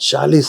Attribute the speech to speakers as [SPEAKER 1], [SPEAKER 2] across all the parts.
[SPEAKER 1] 40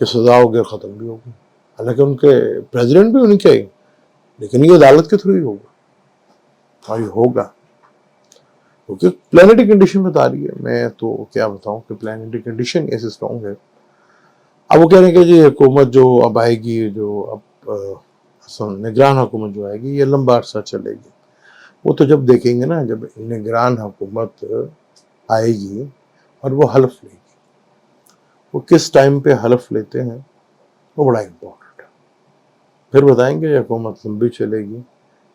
[SPEAKER 1] کہ سزا ہوگی اور ختم بھی ہوگی. حالانکہ ان کے پریزیڈنٹ بھی انہیں کے، لیکن یہ عدالت کے تھرو ہی ہوگا اور یہ ہوگا کیونکہ پلانٹری کنڈیشن بتا رہی ہے. میں تو کیا بتاؤں کہ پلانٹری کنڈیشن ایسے اسٹرانگ ہے. اب وہ کہہ رہے ہیں کہ جی حکومت جو اب آئے گی، جو اب نگران حکومت جو آئے گی یہ لمبا عرصہ چلے گی. وہ تو جب دیکھیں گے نا، جب نگران حکومت آئے گی اور وہ حلف لے گی. وہ کس ٹائم پہ حلف لیتے ہیں وہ بڑا امپورٹنٹ ہے. پھر بتائیں گے یہ حکومت لمبی چلے گی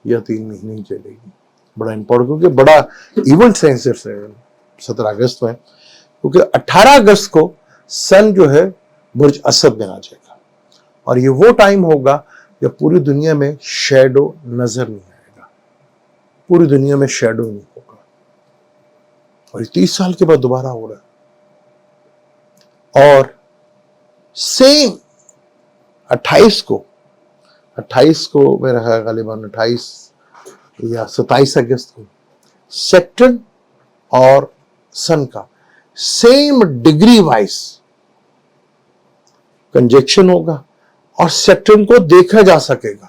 [SPEAKER 1] یا 3 مہینے ہی چلے گی. بڑا امپورٹنٹ، کیونکہ بڑا ایونٹ سینسر ہے 17 اگست میں. کیونکہ 18 اگست کو سن جو ہے برج اسد میں آ جائے گا اور یہ وہ ٹائم ہوگا جب پوری دنیا میں شیڈو نظر نہیں آئے گا. پوری دنیا میں شیڈو نہیں ہوگا اور یہ 30 سال کے بعد دوبارہ ہو رہا ہے. اور سیم 28 کو میرا خیال غالباً 28 یا 27 اگست کو سیکٹرن اور سن کا سیم ڈگری وائز کنجیکشن ہوگا اور سیکٹرن کو دیکھا جا سکے گا.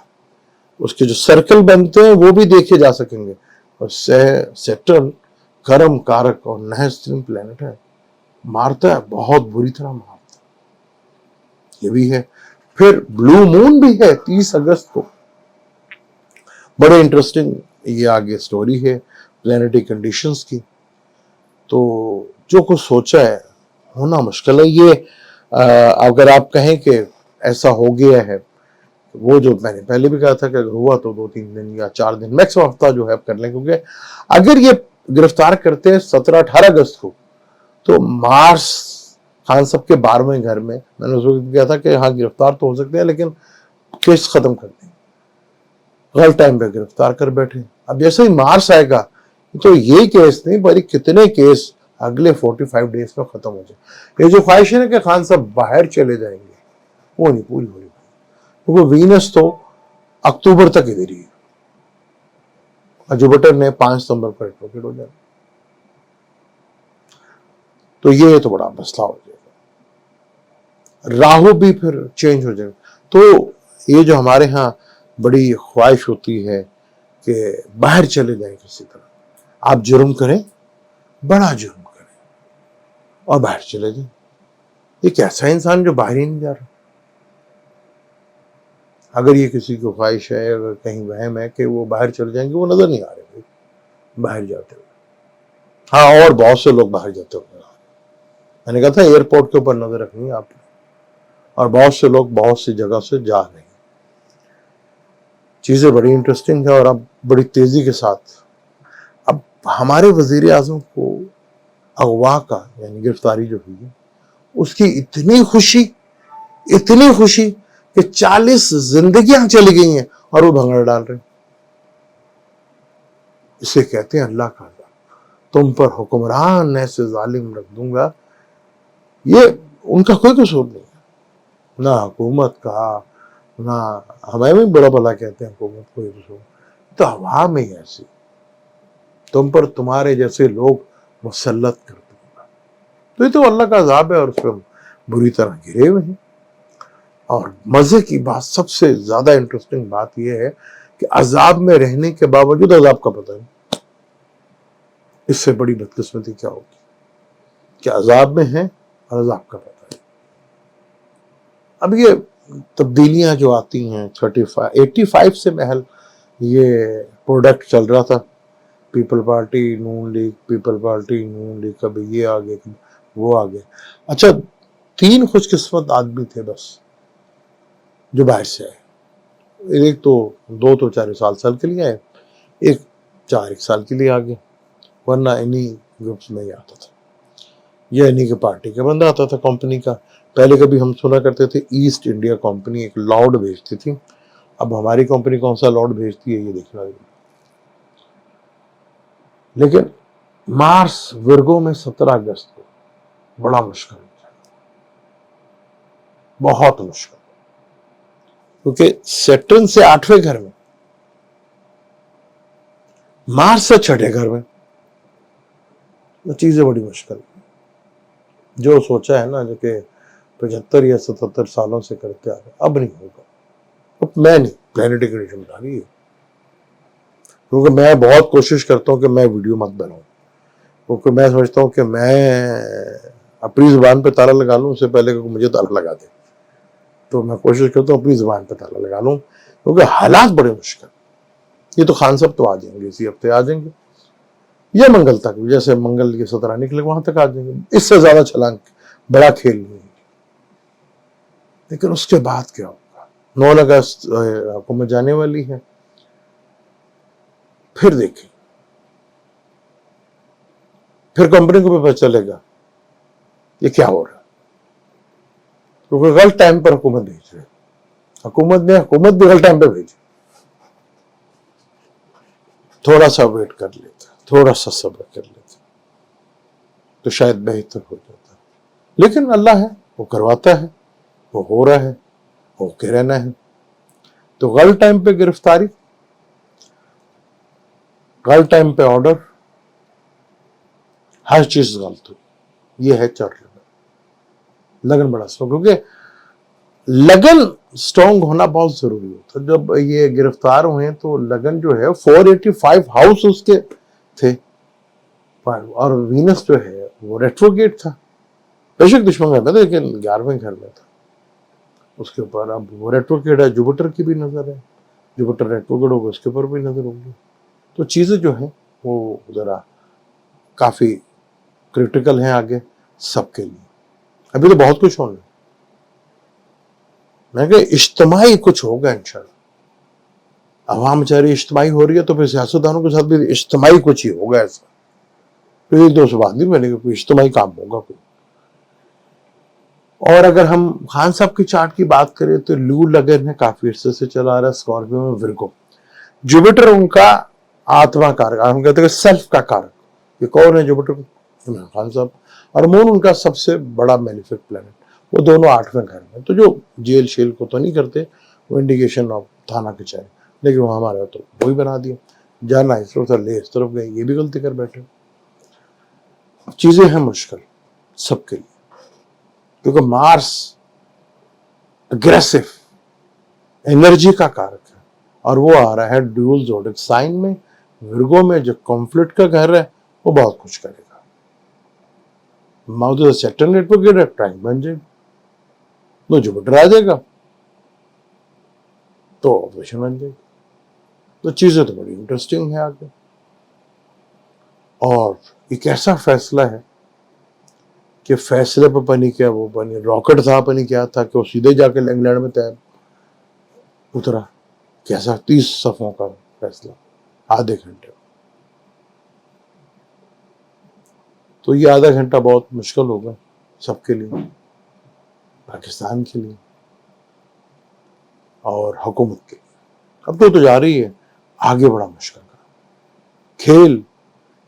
[SPEAKER 1] اس کے جو سرکل بنتے ہیں وہ بھی دیکھے جا سکیں گے. اور سیکٹرن کرم کارک اور نحس پلانٹ ہے، مارتا ہے، بہت بری طرح مارتا ہے. یہ بھی ہے. پھر بلو مون بھی ہے 30 اگست کو. بڑے انٹرسٹنگ یہ آگے سٹوری ہے پلانٹری کنڈیشنز کی. تو جو کچھ سوچا ہے ہونا مشکل ہے. یہ اگر آپ کہیں کہ ایسا ہو گیا ہے، وہ جو میں نے پہلے بھی کہا تھا کہ اگر ہوا تو 2-3 دن یا 4 دن میکسیمم ہفتہ جو ہے کر لیں. کیونکہ اگر یہ گرفتار کرتے ہیں 17-18 اگست کو تو مارس خان صاحب کے 12ویں گھر میں نے اس وقت کہا تھا کہ ہاں گرفتار تو ہو سکتے ہیں لیکن کیس ختم کر دیں. غلط ٹائم پہ گرفتار کر بیٹھے. اب جیسے ہی مارس آئے گا تو یہ کیس نہیں بلکہ کتنے کیس اگلے 45 ڈیز میں ختم ہو جائے. یہ جو خواہش ہے کہ خان صاحب باہر چلے جائیں گے وہ نہیں پوری ہو رہی. کیونکہ وینس تو اکتوبر تک ادھر ہی ہے اور جوپیٹر نے 5 ستمبر پر ریٹروگریڈ ہو جائے. تو یہ تو بڑا مسئلہ ہو جائے گا. راہو بھی پھر چینج ہو جائے گا. تو یہ جو ہمارے ہاں بڑی خواہش ہوتی ہے کہ باہر چلے جائیں کسی طرح، آپ جرم کریں، بڑا جرم کریں اور باہر چلے جائیں. یہ کیسا انسان جو باہر ہی نہیں جا رہا؟ اگر یہ کسی کو خواہش ہے، اگر کہیں وہم ہے کہ وہ باہر چلے جائیں گے، وہ نظر نہیں آ رہے باہر جاتے ہوئے. ہاں اور بہت سے لوگ باہر جاتے ہوئے. میں نے کہا تھا ایئرپورٹ کے اوپر نظر رکھنی ہے آپ نے، اور بہت سے لوگ بہت سی جگہ سے جا رہے ہیں. چیزیں بڑی انٹرسٹنگ ہے. اور اب بڑی تیزی کے ساتھ اب ہمارے وزیر اعظم کو اغوا کا یعنی گرفتاری جو ہوئی ہے اس کی اتنی خوشی کہ 40 زندگیاں چلی گئی ہیں اور وہ بھنگڑ ڈال رہے ہیں. اسے کہتے ہیں اللہ کا عذاب. تم پر حکمران ایسے ظالم رکھ دوں گا. یہ ان کا کوئی قصور نہیں ہے، نہ حکومت کا، نہ ہمیں بھی بڑا بھلا کہتے ہیں حکومت کوئی قصور، تو عوام ہی ایسی. تم پر تمہارے جیسے لوگ مسلط کر دوں گا. تو یہ تو اللہ کا عذاب ہے اور اس پہ بری طرح گرے ہوئے ہیں. اور مزے کی بات، سب سے زیادہ انٹرسٹنگ بات یہ ہے کہ عذاب میں رہنے کے باوجود عذاب کا پتہ نہیں. اس سے بڑی بدقسمتی کیا ہوگی کہ عذاب میں ہیں اور عذاب کا پتہ ہے. اب یہ تبدیلیاں جو آتی ہیں 85 سے محل یہ پروڈکٹ چل رہا تھا، پیپل پارٹی نون لیگ، پیپل پارٹی نون لیگ، کبھی یہ آگے کبھی وہ آگے. اچھا 3 خوش قسمت آدمی تھے بس جو باہر سے آئے. ایک تو 2 تو 4 سال کے لیے آئے، ایک 4 سال کے لیے آگے. ورنہ انہی گروپس میں ہی آتا تھا، یہ انہی کے پارٹی کا بندہ آتا تھا کمپنی کا. پہلے کبھی ہم سنا کرتے تھے ایسٹ انڈیا کمپنی ایک لاڈ بھیجتی تھی. اب ہماری کمپنی کون سا لاڈ بھیجتی ہے یہ دیکھنا. لیکن مارس ورگو میں 17 اگست کو بڑا مشکل ہے، بہت مشکل، کیونکہ سیٹرن سے 8ویں گھر میں، مارس سے 6ٹھے گھر میں. وہ چیزیں بڑی مشکل. جو سوچا ہے نا جو کہ 75 یا 77 سالوں سے کرتے آ رہے، اب نہیں ہوگا. اب میں نہیں پلانٹری کنڈیشن بتا رہی ہے، کیونکہ میں بہت کوشش کرتا ہوں کہ میں ویڈیو مت بناؤں، کیونکہ میں سمجھتا ہوں کہ میں اپنی زبان پہ تالا لگا لوں اس سے پہلے کہ مجھے تالا لگا دے. تو میں کوشش کرتا ہوں اپنی زبان پہ تالا لگا لوں، کیونکہ حالات بڑے مشکل. یہ تو خان صاحب تو آ جائیں گے، اسی ہفتے آ جائیں گے یا منگل تک، جیسے منگل کے 17 نکلے وہاں تک آ جائیں گے. اس سے زیادہ چھلانگ بڑا کھیل نہیں ہے. لیکن اس کے بعد کیا ہوگا؟ 9 اگست حکومت جانے والی ہے، پھر دیکھیں، پھر کمپنی کو بھی پتہ چلے گا یہ کیا ہو رہا ہے، کیونکہ غلط ٹائم پر حکومت بھیج رہے. حکومت بھی غلط ٹائم پہ بھیجی. تھوڑا سا ویٹ کر لیتا، تھوڑا سا صبر کر لیتا تو شاید بہتر ہو جاتا. لیکن اللہ ہے، وہ کرواتا ہے، وہ ہو رہا ہے، ہو کے رہنا ہے. تو غلط ٹائم پہ گرفتاری، غلط ٹائم پہ آرڈر، ہر چیز غلط ہوئی. یہ ہے چار لگن بڑا سٹرونگ، کیونکہ لگن سٹرونگ ہونا بہت ضروری ہوتا. جب یہ گرفتار ہوئے تو لگن جو ہے 485 ہاؤس اس کے تھے، اور وینس جو ہے وہ ریٹروگیٹ تھا. بے شک دشمن گھر میں تھا لیکن 11ویں گھر میں تھا. اس کے اوپر اب وہ ریٹروگیٹ ہے، جوپیٹر کی بھی نظر ہے، جوپیٹر ریٹروگیٹ ہوگا اس کے اوپر بھی نظر ہوگی. تو چیزیں جو ہیں وہ ذرا کافی کریٹیکل ہیں آگے سب کے لیے. ابھی تو بہت کچھ ہونا ہے، میں کہ اجتماعی کچھ ہوگا انشاءاللہ. عوام چاری اجتماعی ہو رہی ہے تو پھر سیاستدانوں کے ساتھ بھی اجتماعی کچھ ہی ہوگا. ایسا پھر ایک دو سے بات نہیں بنے گا، کوئی اجتماعی کام ہوگا کوئی. اور اگر ہم خان صاحب کی چارٹ کی بات کریں تو لو لگن ہے، کافی عرصے سے چلا آ رہا ہے. اسکارپیو میں ورگو، جوپیٹر ان کا آتما کارک، ہم کہتے ہیں سیلف کا کارک. یہ کون ہے جوپیٹر؟ عمران خان صاحب. اور مون ان کا سب سے بڑا مینیفیکٹ پلانٹ. وہ دونوں 8ویں گھر میں، تو جو جیل شیل کو تو نہیں کرتے، وہ انڈیکیشن آف تھانہ کچہری، لیکن وہ ہمارا تو وہی بنا دیا. جانا اس طرف لے اس طرف گئے، یہ بھی غلطی کر بیٹھے. چیزیں ہیں مشکل سب کے لیے، کیونکہ مارس اگریسو انرجی کا کارک ہے، اور وہ آ رہا ہے ڈیول زوڈک سائن میں، ورگو میں، جو کانفلکٹ کا گھر ہے. وہ بہت کچھ کرے گا. ماؤتھ سیکٹر نیٹورک ہے، ٹرینک بن جائے گا، تو جوپیٹر آ جائے گا تو آپریشن بن جائے گا. تو چیزیں تو بڑی انٹرسٹنگ ہیں آگے. اور ایک ایسا فیصلہ ہے کہ فیصلے پہ پانی کیا وہ بنی راکٹ تھا، پانی کیا تھا کہ وہ سیدھے جا کے انگلینڈ میں تیر اترا. کیسا 30 صفوں کا فیصلہ آدھے گھنٹے. تو یہ آدھا گھنٹہ بہت مشکل ہوگا سب کے لیے، پاکستان کے لیے اور حکومت کے لیے. اب تو جا رہی ہے، آگے بڑا مشکل کا کھیل.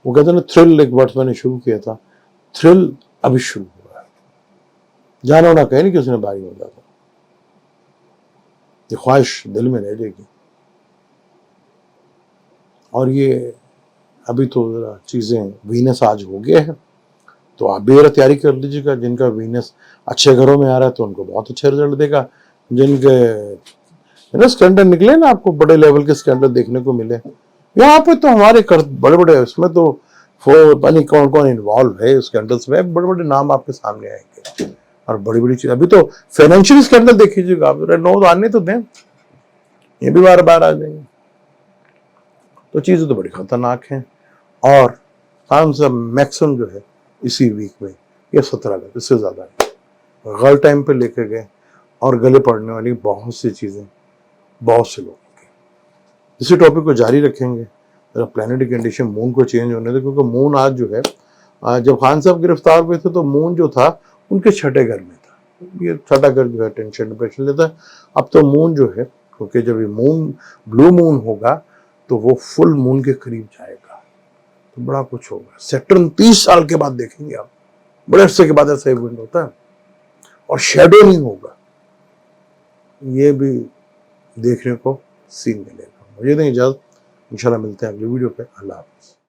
[SPEAKER 1] وہ کہتے ہیں نا تھرل، ایک ورڈ میں نے شروع کیا تھا، تھرل ابھی شروع ہوا ہے. جانا ہونا کہیں نہیں کہ اس نے باری ہو جاتا، یہ خواہش دل میں رہ جائے گی. اور یہ ابھی تو ذرا چیزیں، وینس آج ہو گیا ہے تو آپ بھی تیاری کر لیجیے گا. جن کا وینس اچھے گھروں میں آ رہا ہے تو ان کو بہت اچھے رزلٹ دے گا. جن کے اسکینڈل نکلے نا، آپ کو بڑے لیول کے اسکینڈل دیکھنے کو ملے یہاں پہ، تو ہمارے بڑے بڑے اس میں تو پانی کون کون انوالو ہے اسکینڈلس میں، بڑے بڑے نام آپ کے سامنے آئیں گے اور بڑی بڑی چیز. ابھی تو فائنینشیل اسکینڈل دیکھ لیجیے گا آپ، نو آنے تو دیں، یہ بھی بار بار آ جائیں گے. تو چیزیں تو بڑی خطرناک ہیں. اور خان صاحب میکسم جو ہے اسی ویک میں، یہ 17 اگست، اس سے زیادہ نہیں، غلط ٹائم پہ لے کے گئے. اور گلے پڑنے والی بہت سی چیزیں بہت سے لوگوں کی. اسی ٹاپک کو جاری رکھیں گے. پلانٹری کنڈیشن مون کو چینج ہونے دے، کیونکہ مون آج جو ہے، جب خان صاحب گرفتار ہوئے تھے تو مون جو تھا ان کے چھٹے گھر میں تھا. یہ چھٹا گھر جو ہے ٹینشن ڈپریشن لیتا ہے. اب تو مون جو ہے، کیونکہ جب یہ مون بلو مون ہوگا تو وہ فل مون کے قریب جائے گا، تو بڑا کچھ ہوگا. سیٹرن 30 سال کے بعد دیکھیں گے آپ، بڑے عرصے کے بعد ایسا ایونٹ ہوتا ہے. اور شیڈو نہیں ہوگا، یہ بھی دیکھنے کو سین ملے گا. مجھے دیں اجازت، انشاءاللہ ملتے ہیں اگلی ویڈیو پہ. اللہ حافظ.